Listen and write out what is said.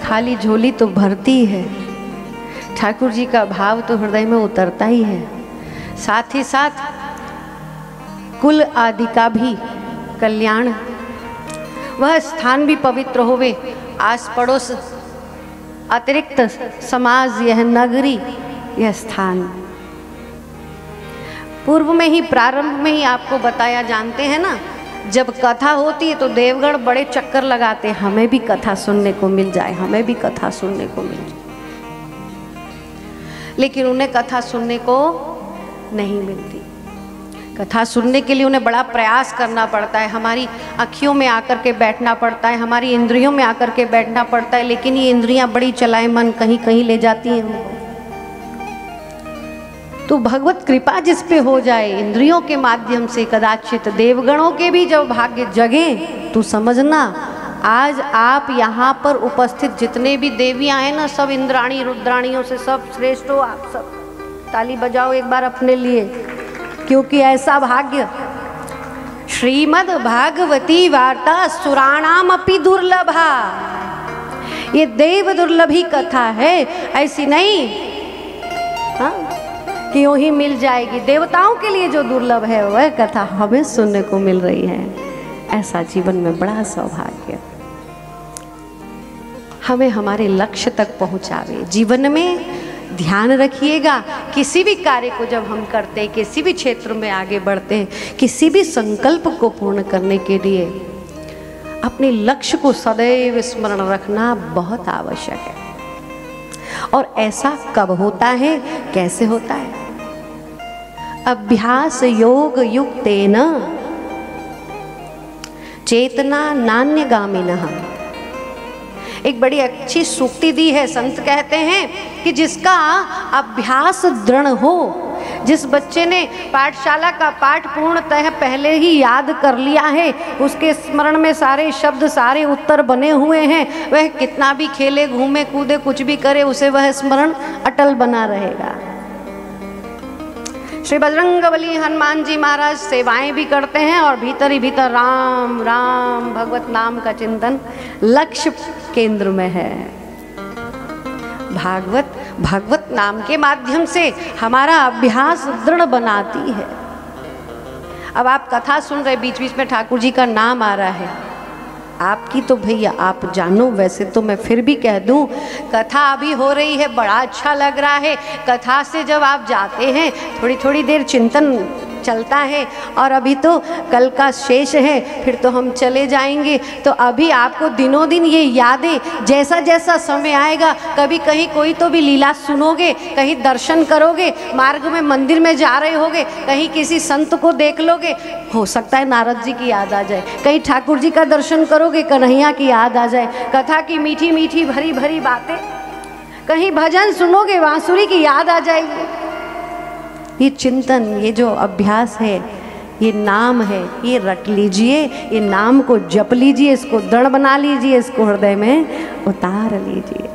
खाली झोली तो भरती है, ठाकुर जी का भाव तो हृदय में उतरता ही है। साथ ही साथ कुल आदि का भी कल्याण, वह स्थान भी पवित्र होवे, आस पड़ोस अतिरिक्त समाज, यह नगरी, यह स्थान। पूर्व में ही, प्रारंभ में ही आपको बताया, जानते हैं ना, जब कथा होती है तो देवगण बड़े चक्कर लगाते हैं, हमें भी कथा सुनने को मिल जाए, हमें भी कथा सुनने को मिल जाए, लेकिन उन्हें कथा सुनने को नहीं मिलती। कथा सुनने के लिए उन्हें बड़ा प्रयास करना पड़ता है, हमारी आँखियों में आकर के बैठना पड़ता है, हमारी इंद्रियों में आकर के बैठना पड़ता है, लेकिन ये इंद्रियां बड़ी चलाए मन कहीं कहीं ले जाती हैं हमको। तो भगवत कृपा जिस पे हो जाए, इंद्रियों के माध्यम से कदाचित देवगणों के भी जब भाग्य जगे, तो समझना आज आप यहाँ पर उपस्थित जितने भी देवियाँ हैं ना, सब इंद्राणी रुद्राणियों से सब श्रेष्ठ हो। आप सब ताली बजाओ एक बार अपने लिए, क्योंकि ऐसा भाग्य। श्रीमद् भागवती वार्ता सुराणाम अपि दुर्लभा, ये देव दुर्लभी कथा है, ऐसी नहीं हाँ कि यूं ही मिल जाएगी। देवताओं के लिए जो दुर्लभ है वह कथा हमें सुनने को मिल रही है। ऐसा जीवन में बड़ा सौभाग्य हमें हमारे लक्ष्य तक पहुंचावे। जीवन में ध्यान रखिएगा, किसी भी कार्य को जब हम करते हैं, किसी भी क्षेत्र में आगे बढ़ते हैं, किसी भी संकल्प को पूर्ण करने के लिए अपने लक्ष्य को सदैव स्मरण रखना बहुत आवश्यक है। और ऐसा कब होता है, कैसे होता है? अभ्यास योग युक्तेन चेतना नान्यगामिनः। एक बड़ी अच्छी सूक्ति दी है, संत कहते हैं कि जिसका अभ्यास दृढ़ हो, जिस बच्चे ने पाठशाला का पाठ पूर्णतः पहले ही याद कर लिया है, उसके स्मरण में सारे शब्द सारे उत्तर बने हुए हैं, वह कितना भी खेले घूमे कूदे कुछ भी करे, उसे वह स्मरण अटल बना रहेगा। श्री बजरंगबली हनुमान जी महाराज सेवाएं भी करते हैं और भीतर ही भीतर राम राम भगवत नाम का चिंतन लक्ष्य केंद्र में है। भगवत नाम के माध्यम से हमारा अभ्यास दृढ़ बनाती है। अब आप कथा सुन रहे, बीच बीच में ठाकुर जी का नाम आ रहा है, आपकी तो भैया आप जानो, वैसे तो मैं फिर भी कह दूं, कथा अभी हो रही है, बड़ा अच्छा लग रहा है। कथा से जब आप जाते हैं थोड़ी थोड़ी देर चिंतन चलता है, और अभी तो कल का शेष है, फिर तो हम चले जाएंगे। तो अभी आपको दिनों दिन ये यादें, जैसा जैसा समय आएगा, कभी कहीं कोई तो भी लीला सुनोगे, कहीं दर्शन करोगे, मार्ग में मंदिर में जा रहे होगे, कहीं किसी संत को देख लोगे, हो सकता है नारद जी की याद आ जाए, कहीं ठाकुर जी का दर्शन करोगे, कन्हैया की याद आ जाए, कथा की मीठी मीठी भरी भरी बातें, कहीं भजन सुनोगे, बांसुरी की याद आ जाएगी। ये चिंतन, ये जो अभ्यास है, ये नाम है, ये रट लीजिए, ये नाम को जप लीजिए, इसको दृढ़ बना लीजिए, इसको हृदय में उतार लीजिए।